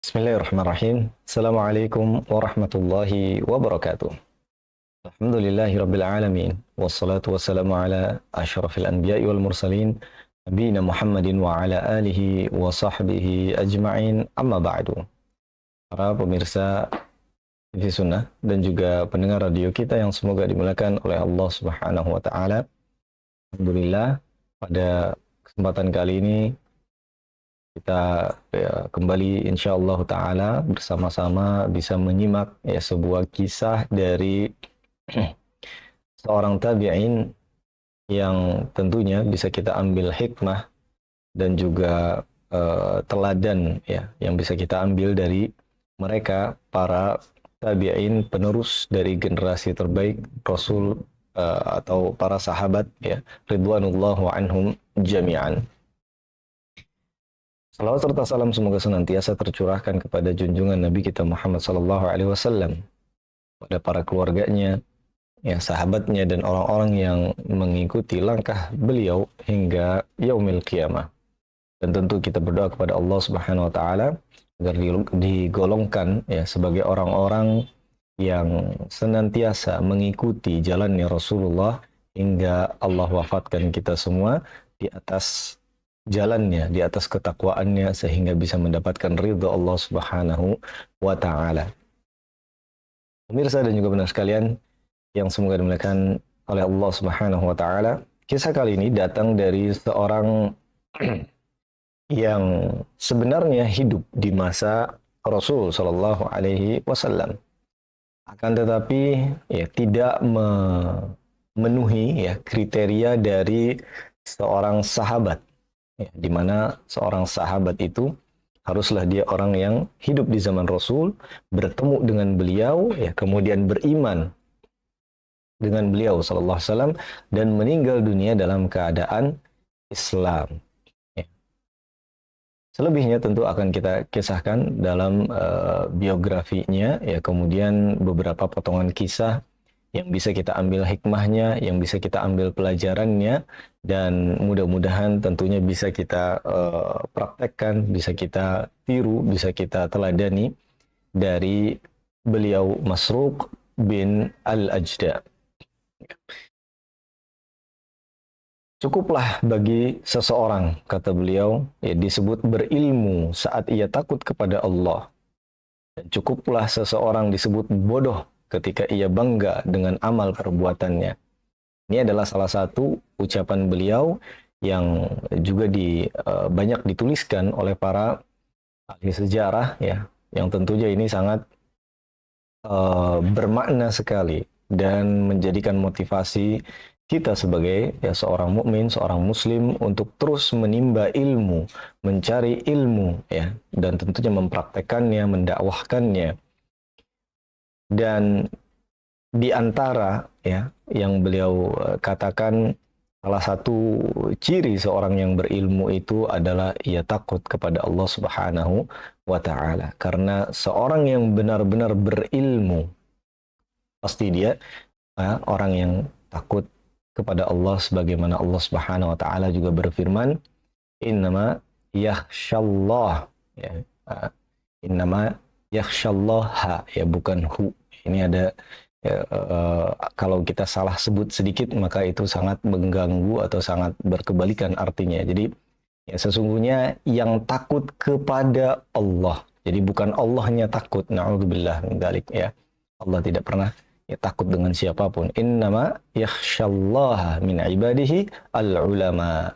Bismillahirrahmanirrahim. Assalamualaikum warahmatullahi wabarakatuh. Alhamdulillahi rabbil alamin. Wassalatu wassalamu ala asyrafil anbiya'i wal mursalin. Nabiyina Muhammadin wa ala alihi wa sahbihi ajma'in. Amma ba'du. Para pemirsa TV Sunnah dan juga pendengar radio kita yang semoga dimuliakan oleh Allah Subhanahu wa taala. Alhamdulillah, pada kesempatan kali ini kita kembali insyaallah taala bersama-sama bisa menyimak sebuah kisah dari seorang tabi'in yang tentunya bisa kita ambil hikmah dan juga teladan yang bisa kita ambil dari mereka para tabi'in penerus dari generasi terbaik Rasul atau para sahabat ridwanullahu anhum jami'an. Salawat serta salam semoga senantiasa tercurahkan kepada junjungan Nabi kita Muhammad sallallahu alaihi wasallam, pada para keluarganya, sahabatnya dan orang-orang yang mengikuti langkah beliau hingga yaumil qiyamah. Dan tentu kita berdoa kepada Allah Subhanahu wa taala agar digolongkan sebagai orang-orang yang senantiasa mengikuti jalannya Rasulullah hingga Allah wafatkan kita semua di atas jalannya, di atas ketakwaannya, sehingga bisa mendapatkan ridha Allah Subhanahu wa taala. Pemirsa dan juga benar sekalian yang semoga dimuliakan oleh Allah Subhanahu wa taala, kisah kali ini datang dari seorang yang sebenarnya hidup di masa Rasul sallallahu alaihi wasallam, akan tetapi tidak memenuhi kriteria dari seorang sahabat, di mana seorang sahabat itu haruslah dia orang yang hidup di zaman Rasul, bertemu dengan beliau, kemudian beriman dengan beliau sallallahu alaihi wasallam dan meninggal dunia dalam keadaan Islam. Selebihnya tentu akan kita kisahkan dalam biografinya, kemudian beberapa potongan kisah yang bisa kita ambil hikmahnya, yang bisa kita ambil pelajarannya, dan mudah-mudahan tentunya bisa kita praktekkan, bisa kita tiru, bisa kita teladani dari beliau Masruq bin Al-Ajda. Cukuplah bagi seseorang, kata beliau, disebut berilmu saat ia takut kepada Allah. Dan cukuplah seseorang disebut bodoh ketika ia bangga dengan amal perbuatannya. Ini adalah salah satu ucapan beliau yang juga banyak dituliskan oleh para ahli sejarah, yang tentunya ini sangat bermakna sekali dan menjadikan motivasi kita sebagai seorang mukmin, seorang muslim untuk terus menimba ilmu, mencari ilmu, dan tentunya mempraktekannya, mendakwahkannya. Dan di antara yang beliau katakan, salah satu ciri seorang yang berilmu itu adalah ia takut kepada Allah Subhanahu wa taala. Karena seorang yang benar-benar berilmu pasti dia orang yang takut kepada Allah, sebagaimana Allah Subhanahu wa taala juga berfirman, innama yakhsyallah, innama yakhsyallaha, bukan hu. Ini ada kalau kita salah sebut sedikit maka itu sangat mengganggu atau sangat berkebalikan artinya. Jadi sesungguhnya yang takut kepada Allah. Jadi bukan Allahnya takut, na'udzubillah min dzalik, Allah tidak pernah takut dengan siapapun. Innama yakhsyallaha min ibadihi al-ulama.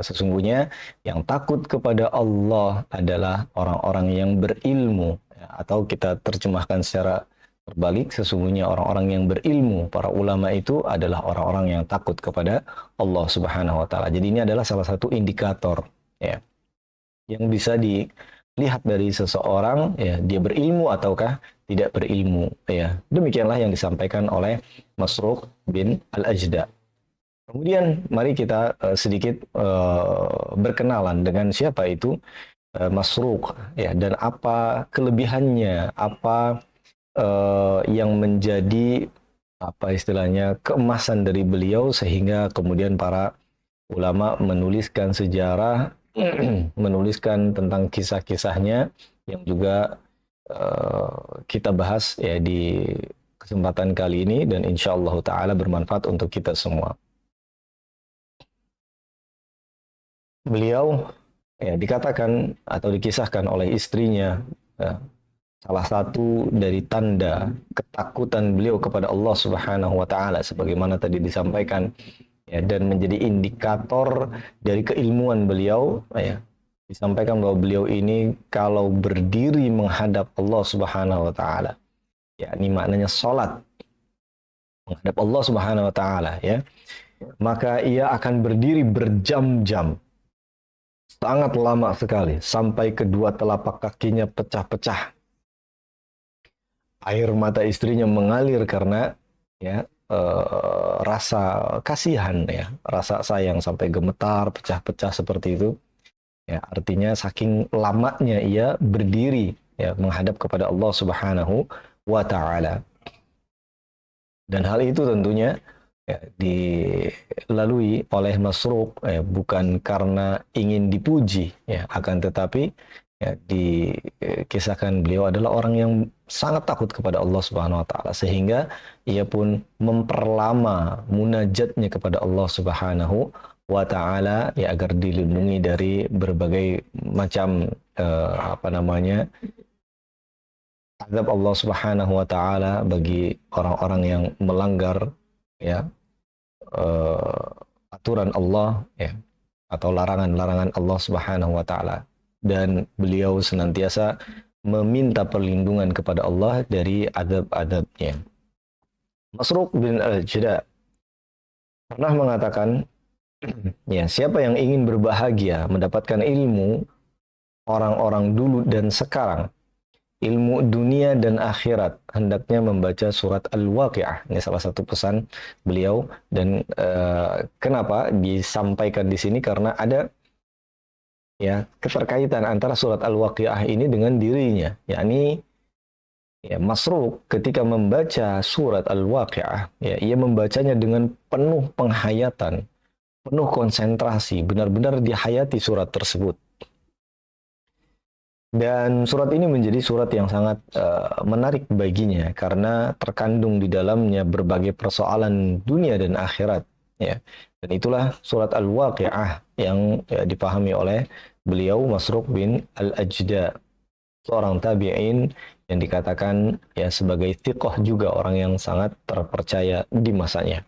Sesungguhnya yang takut kepada Allah adalah orang-orang yang berilmu, atau kita terjemahkan secara terbalik, sesungguhnya orang-orang yang berilmu, para ulama itu adalah orang-orang yang takut kepada Allah Subhanahu wa taala. Jadi ini adalah salah satu indikator yang bisa dilihat dari seseorang, dia berilmu ataukah tidak berilmu. Demikianlah yang disampaikan oleh Masruq bin Al-Ajda. Kemudian mari kita sedikit berkenalan dengan siapa itu Masruq, dan apa kelebihannya, apa yang menjadi istilahnya keemasan dari beliau, sehingga kemudian para ulama menuliskan sejarah menuliskan tentang kisah-kisahnya yang juga kita bahas ya di kesempatan kali ini, dan insya Allah Ta'ala bermanfaat untuk kita semua. Beliau ya dikatakan atau dikisahkan oleh istrinya, ya, salah satu dari tanda ketakutan beliau kepada Allah Subhanahu wa taala sebagaimana tadi disampaikan, ya, dan menjadi indikator dari keilmuan beliau, ya. Disampaikan bahwa beliau ini kalau berdiri menghadap Allah Subhanahu wa taala, yakni maknanya salat menghadap Allah Subhanahu wa taala, ya, maka ia akan berdiri berjam-jam, sangat lama sekali, sampai kedua telapak kakinya pecah-pecah. Air mata istrinya mengalir karena ya rasa kasihan, ya, rasa sayang, sampai gemetar, pecah-pecah seperti itu. Ya, artinya saking lamanya ia berdiri ya menghadap kepada Allah Subhanahu wa taala. Dan hal itu tentunya ya, dilalui oleh Masruq ya, bukan karena ingin dipuji, ya, akan tetapi ya, dikisahkan beliau adalah orang yang sangat takut kepada Allah Subhanahu wa taala, sehingga ia pun memperlama munajatnya kepada Allah Subhanahu wa taala ya, agar dilindungi dari berbagai macam azab Allah Subhanahu wa taala bagi orang-orang yang melanggar ya aturan Allah, ya, atau larangan-larangan Allah Subhanahu wa taala. Dan beliau senantiasa meminta perlindungan kepada Allah dari azab-azabnya. Masruq bin Al-Ajda pernah mengatakan, ya, siapa yang ingin berbahagia mendapatkan ilmu orang-orang dulu dan sekarang, ilmu dunia dan akhirat, hendaknya membaca surat Al-Waqi'ah. Ini salah satu pesan beliau, dan kenapa disampaikan di sini, karena ada ya keterkaitan antara surat Al-Waqi'ah ini dengan dirinya, yakni ya, Masruq ketika membaca surat Al-Waqi'ah, ya, ia membacanya dengan penuh penghayatan, penuh konsentrasi, benar-benar dihayati surat tersebut. Dan surat ini menjadi surat yang sangat menarik baginya karena terkandung di dalamnya berbagai persoalan dunia dan akhirat, ya. Dan itulah surat Al-Waqi'ah yang ya, dipahami oleh beliau Masruq bin Al-Ajda, seorang tabi'in yang dikatakan ya sebagai thiqah juga, orang yang sangat terpercaya di masanya.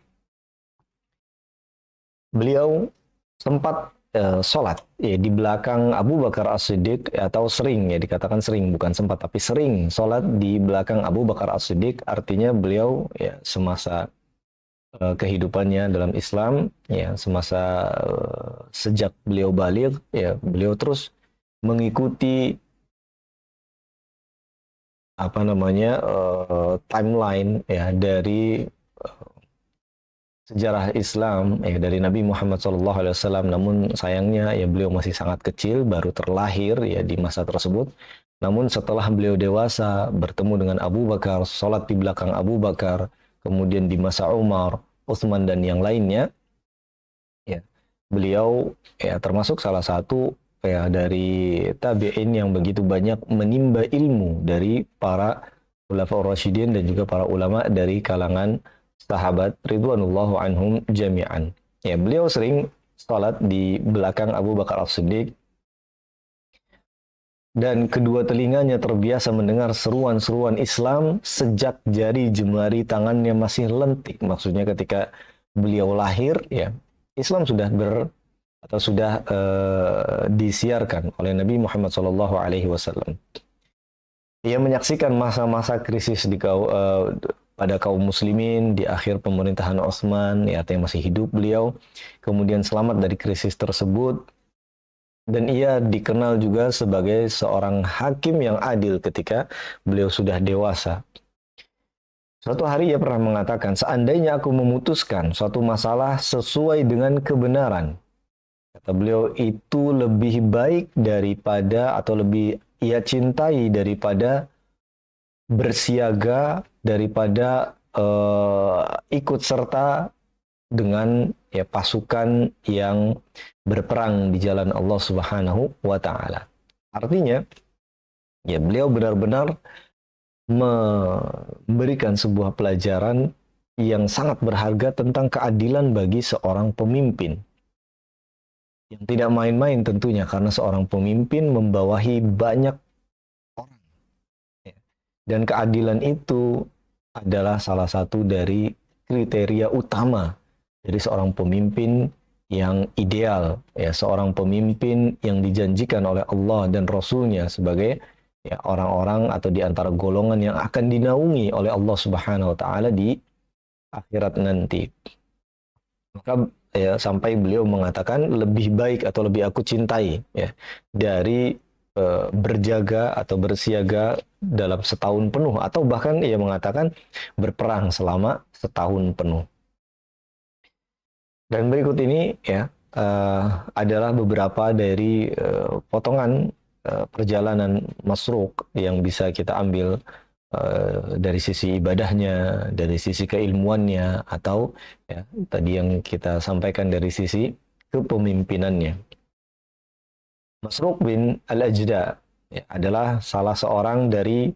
Beliau sempat sholat ya di belakang Abu Bakar As-Siddiq, atau sering, ya dikatakan sering, bukan sempat tapi sering sholat di belakang Abu Bakar As-Siddiq. Artinya beliau ya semasa kehidupannya dalam Islam, ya semasa sejak beliau baligh, ya beliau terus mengikuti timeline ya dari sejarah Islam ya dari Nabi Muhammad SAW. Namun sayangnya ya beliau masih sangat kecil, baru terlahir ya di masa tersebut. Namun setelah beliau dewasa, bertemu dengan Abu Bakar, sholat di belakang Abu Bakar, kemudian di masa Umar, Utsman dan yang lainnya, ya beliau ya termasuk salah satu ya dari tabi'in yang begitu banyak menimba ilmu dari para Khulafaur Rasyidin dan juga para ulama dari kalangan sahabat ridwanullahu anhum jami'an. Ya, beliau sering salat di belakang Abu Bakar As-Siddiq, dan kedua telinganya terbiasa mendengar seruan-seruan Islam sejak jari jemari tangannya masih lentik. Maksudnya ketika beliau lahir, ya Islam sudah disiarkan oleh Nabi Muhammad SAW. Ia menyaksikan masa-masa krisis pada kaum muslimin di akhir pemerintahan Utsman, ya, yang masih hidup beliau, kemudian selamat dari krisis tersebut, dan ia dikenal juga sebagai seorang hakim yang adil ketika beliau sudah dewasa. Suatu hari ia pernah mengatakan, seandainya aku memutuskan suatu masalah sesuai dengan kebenaran, kata beliau, itu lebih baik daripada, atau lebih ia cintai daripada bersiaga, daripada ikut serta dengan ya pasukan yang berperang di jalan Allah Subhanahu wa taala. Artinya, ya beliau benar-benar memberikan sebuah pelajaran yang sangat berharga tentang keadilan bagi seorang pemimpin. Yang tidak main-main tentunya, karena seorang pemimpin membawahi banyak orang. Dan keadilan itu adalah salah satu dari kriteria utama dari seorang pemimpin yang ideal, ya, seorang pemimpin yang dijanjikan oleh Allah dan Rasul-Nya sebagai ya orang-orang atau di antara golongan yang akan dinaungi oleh Allah Subhanahu wa taala di akhirat nanti. Maka ya sampai beliau mengatakan lebih baik atau lebih aku cintai ya dari berjaga atau bersiaga dalam setahun penuh, atau bahkan ia mengatakan berperang selama setahun penuh. Dan berikut ini ya adalah beberapa dari potongan perjalanan Masruq yang bisa kita ambil dari sisi ibadahnya, dari sisi keilmuannya, atau ya tadi yang kita sampaikan dari sisi kepemimpinannya. Masruq bin Al-Ajda ya, adalah salah seorang dari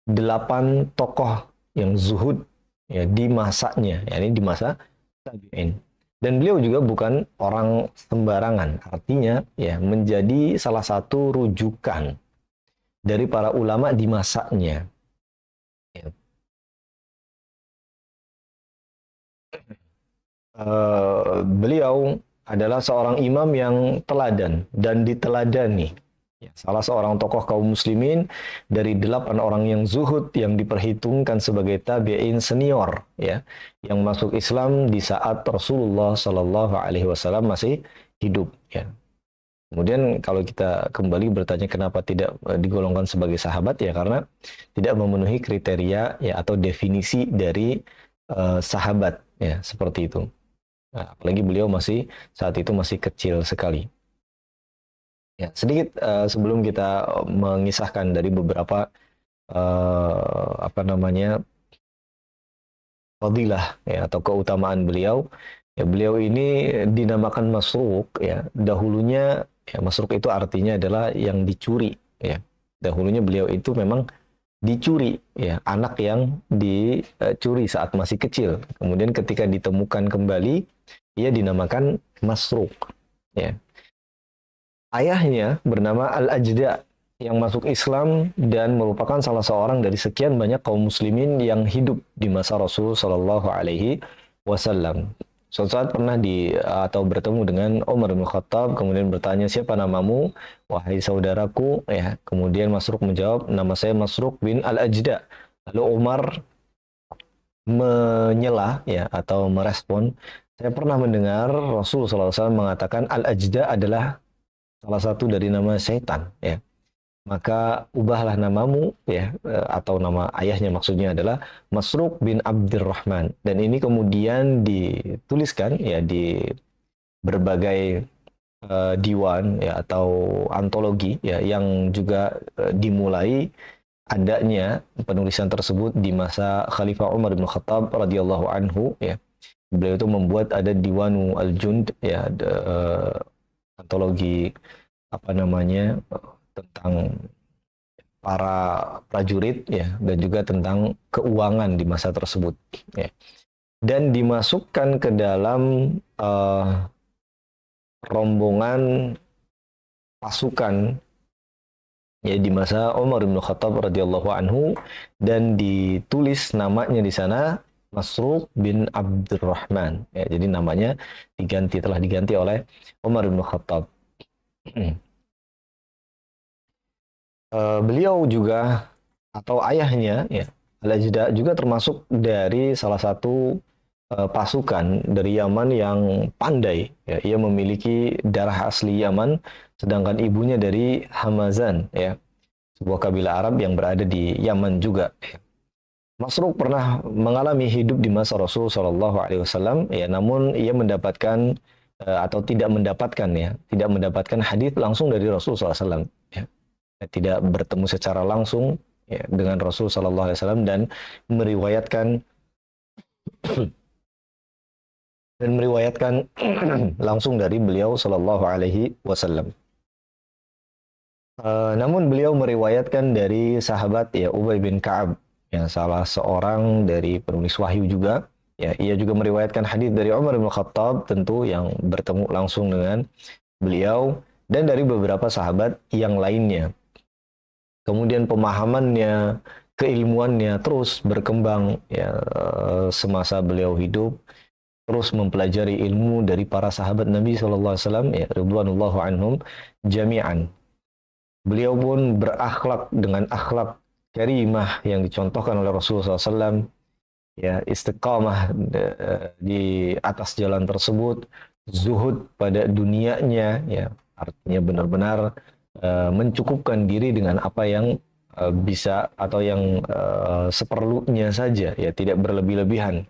8 tokoh yang zuhud ya di masanya, yakni di masa tabi'in. Dan beliau juga bukan orang sembarangan, artinya ya menjadi salah satu rujukan dari para ulama di masanya. Ya. Beliau adalah seorang imam yang teladan dan diteladani. Ya, salah seorang tokoh kaum muslimin dari 8 orang yang zuhud yang diperhitungkan sebagai tabi'in senior ya, yang masuk Islam di saat Rasulullah Shallallahu Alaihi Wasallam masih hidup ya. Kemudian kalau kita kembali bertanya kenapa tidak digolongkan sebagai sahabat, ya karena tidak memenuhi kriteria ya atau definisi dari sahabat ya, seperti itu. Nah, apalagi beliau masih saat itu masih kecil sekali. Ya, sedikit sebelum kita mengisahkan dari beberapa apa namanya fadilah ya atau keutamaan beliau, ya beliau ini dinamakan Masruq ya. Dahulunya ya Masruq itu artinya adalah yang dicuri ya. Dahulunya beliau itu memang dicuri ya, anak yang dicuri saat masih kecil. Kemudian ketika ditemukan kembali, ia dinamakan Masruq ya. Ayahnya bernama Al-Ajda yang masuk Islam dan merupakan salah seorang dari sekian banyak kaum muslimin yang hidup di masa Rasul Shallallahu Alaihi Wasallam. Suatu saat pernah atau bertemu dengan Umar bin Khattab, kemudian bertanya, siapa namamu, wahai saudaraku? Ya, kemudian Masruq menjawab, nama saya Masruq bin Al-Ajda. Lalu Umar menyela ya atau merespon, saya pernah mendengar Rasul Shallallahu Alaihi Wasallam mengatakan Al-Ajda adalah salah satu dari nama setan ya, maka ubahlah namamu ya, atau nama ayahnya maksudnya adalah Masruq bin Abdurrahman. Dan ini kemudian dituliskan ya di berbagai diwan ya atau antologi ya, yang juga dimulai adanya penulisan tersebut di masa Khalifah Umar bin Khattab radhiyallahu anhu ya. Beliau itu membuat ada Diwanu Al-Jund ya, antologi apa namanya tentang para prajurit ya, dan juga tentang keuangan di masa tersebut ya. Dan dimasukkan ke dalam rombongan pasukan ya di masa Umar bin Khattab radhiyallahu anhu, dan ditulis namanya di sana Masruq bin Abdurrahman ya, jadi namanya telah diganti oleh Umar bin Khattab. Beliau juga atau ayahnya ya Al-Ajda juga termasuk dari salah satu pasukan dari Yaman yang pandai ya. Ia memiliki darah asli Yaman, sedangkan ibunya dari Hamazan ya, sebuah kabilah Arab yang berada di Yaman juga ya. Masruq pernah mengalami hidup di masa Rasul Shallallahu Alaihi Wasallam ya, namun ia mendapatkan atau tidak mendapatkan hadis langsung dari Rasul SAW ya. Tidak bertemu secara langsung ya, dengan Rasul Shallallahu Alaihi Wasallam, dan meriwayatkan dan meriwayatkan langsung dari beliau sallallahu alaihi wasallam. Namun beliau meriwayatkan dari sahabat ya Ubay bin Ka'ab, ya salah seorang dari penulis wahyu juga. Ya, ia juga meriwayatkan hadis dari Umar bin Khattab tentu yang bertemu langsung dengan beliau dan dari beberapa sahabat yang lainnya. Kemudian pemahamannya, keilmuannya terus berkembang ya semasa beliau hidup, terus mempelajari ilmu dari para sahabat Nabi sallallahu alaihi wasallam ya ridwanullahu anhum jami'an. Beliau pun berakhlak dengan akhlak karimah yang dicontohkan oleh Rasulullah SAW, ya istiqamah di atas jalan tersebut, zuhud pada dunianya, ya artinya benar-benar mencukupkan diri dengan apa yang bisa atau yang seperlunya saja, ya tidak berlebih-lebihan.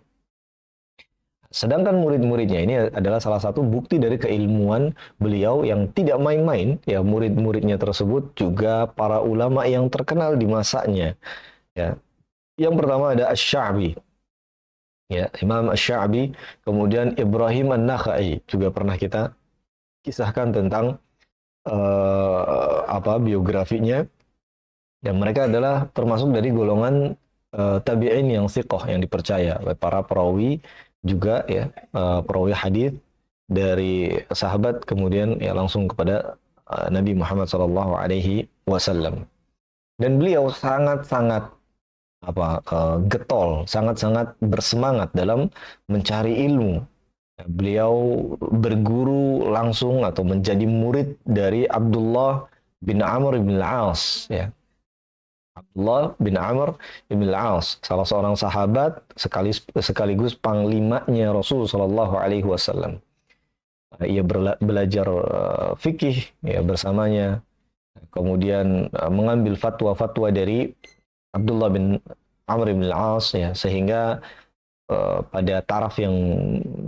Sedangkan murid-muridnya ini adalah salah satu bukti dari keilmuan beliau yang tidak main-main. Ya, murid-muridnya tersebut juga para ulama yang terkenal di masanya. Ya, yang pertama ada Asy-Sya'bi. Ya, Imam Asy-Sya'bi, kemudian Ibrahim An-Nakhai juga pernah kita kisahkan tentang biografinya. Dan mereka adalah termasuk dari golongan tabi'in yang thiqah, yang dipercaya oleh para perawi juga ya, perawi hadis dari sahabat kemudian ya langsung kepada Nabi Muhammad sallallahu alaihi wasallam. Dan beliau sangat-sangat getol, sangat-sangat bersemangat dalam mencari ilmu. Beliau berguru langsung atau menjadi murid dari Abdullah bin Amr bin Al-As ya. Abdullah bin Amr bin Al-As, salah seorang sahabat sekaligus panglimanya Rasul sallallahu alaihi wasallam. Ia belajar fikih ya bersamanya. Kemudian mengambil fatwa-fatwa dari Abdullah bin Amr bin Al-As ya, sehingga pada taraf yang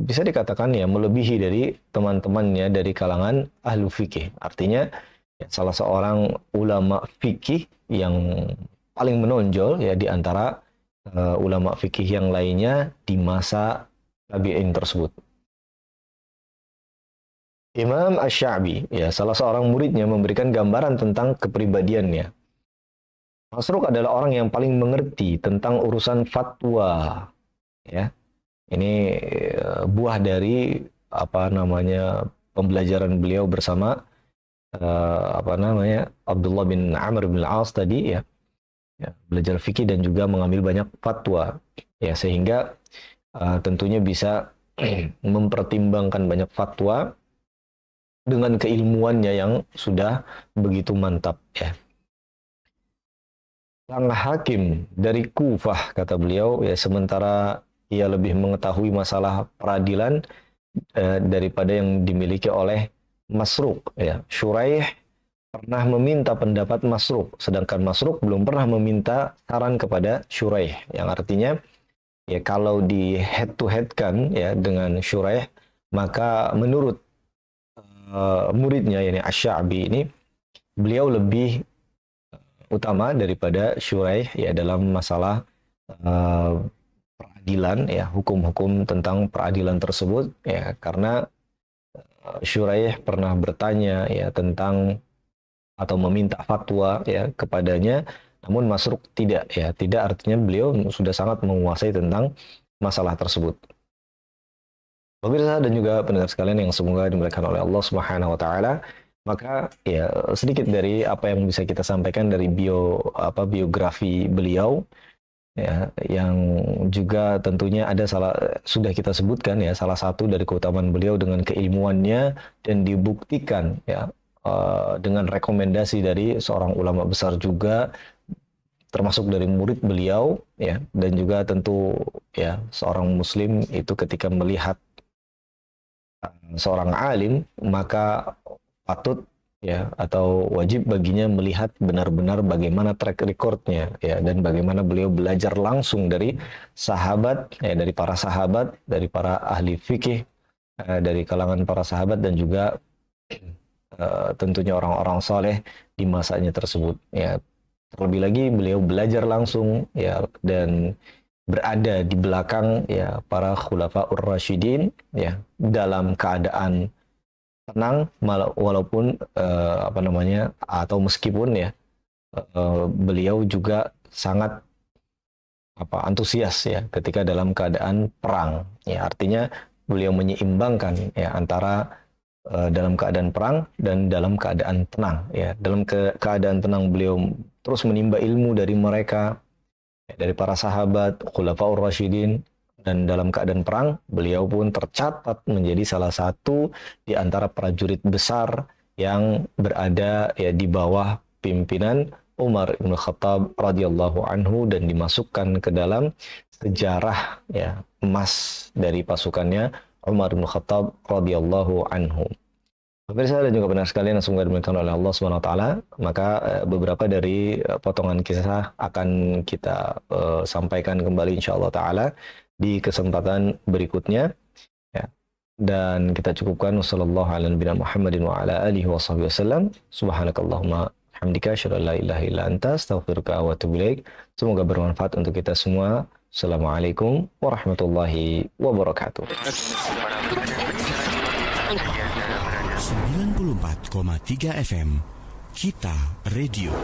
bisa dikatakan ya melebihi dari teman-temannya dari kalangan ahlu fikih. Artinya ya, salah seorang ulama fikih yang paling menonjol ya di antara ulama fikih yang lainnya di masa tabi'in tersebut. Imam Asy-Sya'bi ya salah seorang muridnya memberikan gambaran tentang kepribadiannya. Masruq adalah orang yang paling mengerti tentang urusan fatwa ya. Ini buah dari pembelajaran beliau bersama Abdullah bin Amr bin Al-As tadi ya. Ya, belajar fikih dan juga mengambil banyak fatwa ya, sehingga tentunya bisa mempertimbangkan banyak fatwa dengan keilmuannya yang sudah begitu mantap ya. Sang hakim dari Kufah kata beliau ya, sementara ia lebih mengetahui masalah peradilan daripada yang dimiliki oleh Masruq ya. Syuraih pernah meminta pendapat Masruq, sedangkan Masruq belum pernah meminta saran kepada Syuraih, yang artinya ya kalau di head to head kan ya dengan Syuraih, maka menurut muridnya yani Asy-Sya'bi ini, beliau lebih utama daripada Syuraih ya dalam masalah peradilan ya, hukum-hukum tentang peradilan tersebut ya, karena Syuraih pernah bertanya ya tentang atau meminta fatwa ya kepadanya, namun Masruq tidak ya, tidak artinya beliau sudah sangat menguasai tentang masalah tersebut. Pemirsa dan juga pendengar sekalian yang semoga dimuliakan oleh Allah Subhanahu wa taala, maka ya sedikit dari apa yang bisa kita sampaikan dari biografi beliau ya, yang juga tentunya sudah kita sebutkan ya, salah satu dari keutamaan beliau dengan keilmuannya dan dibuktikan ya dengan rekomendasi dari seorang ulama besar juga, termasuk dari murid beliau ya, dan juga tentu ya seorang muslim itu ketika melihat seorang alim maka patut ya atau wajib baginya melihat benar-benar bagaimana track recordnya ya, dan bagaimana beliau belajar langsung dari sahabat ya, dari para sahabat, dari para ahli fikih, dari kalangan para sahabat dan juga tentunya orang-orang soleh di masanya tersebut ya. Terlebih lagi beliau belajar langsung ya, dan berada di belakang ya para khulafaur rasyidin ya dalam keadaan tenang walaupun atau meskipun ya beliau juga sangat antusias ya ketika dalam keadaan perang ya, artinya beliau menyeimbangkan ya antara dalam keadaan perang dan dalam keadaan tenang ya. Dalam keadaan tenang beliau terus menimba ilmu dari mereka ya, dari para sahabat khulafaur rasyidin, dan dalam keadaan perang beliau pun tercatat menjadi salah satu di antara prajurit besar yang berada ya di bawah pimpinan Umar bin Khattab radhiyallahu anhu, dan dimasukkan ke dalam sejarah ya emas dari pasukannya Umar bin Khattab radhiyallahu anhu. Pemirsa dan juga benar sekalian yang semoga dimuliakan oleh Allah Subhanahu wa taala, maka beberapa dari potongan kisah akan kita sampaikan kembali insyaallah taala di kesempatan berikutnya ya. Dan kita cukupkan sallallahu ala nabiyina Muhammadin wa ala alihi wasallam. Subhanakallahumma hamdika asyhadu an la ilaha illa anta astaghfiruka wa atubu ilaik. Semoga bermanfaat untuk kita semua. Assalamualaikum warahmatullahi wabarakatuh. 94,3 FM Kita Radio.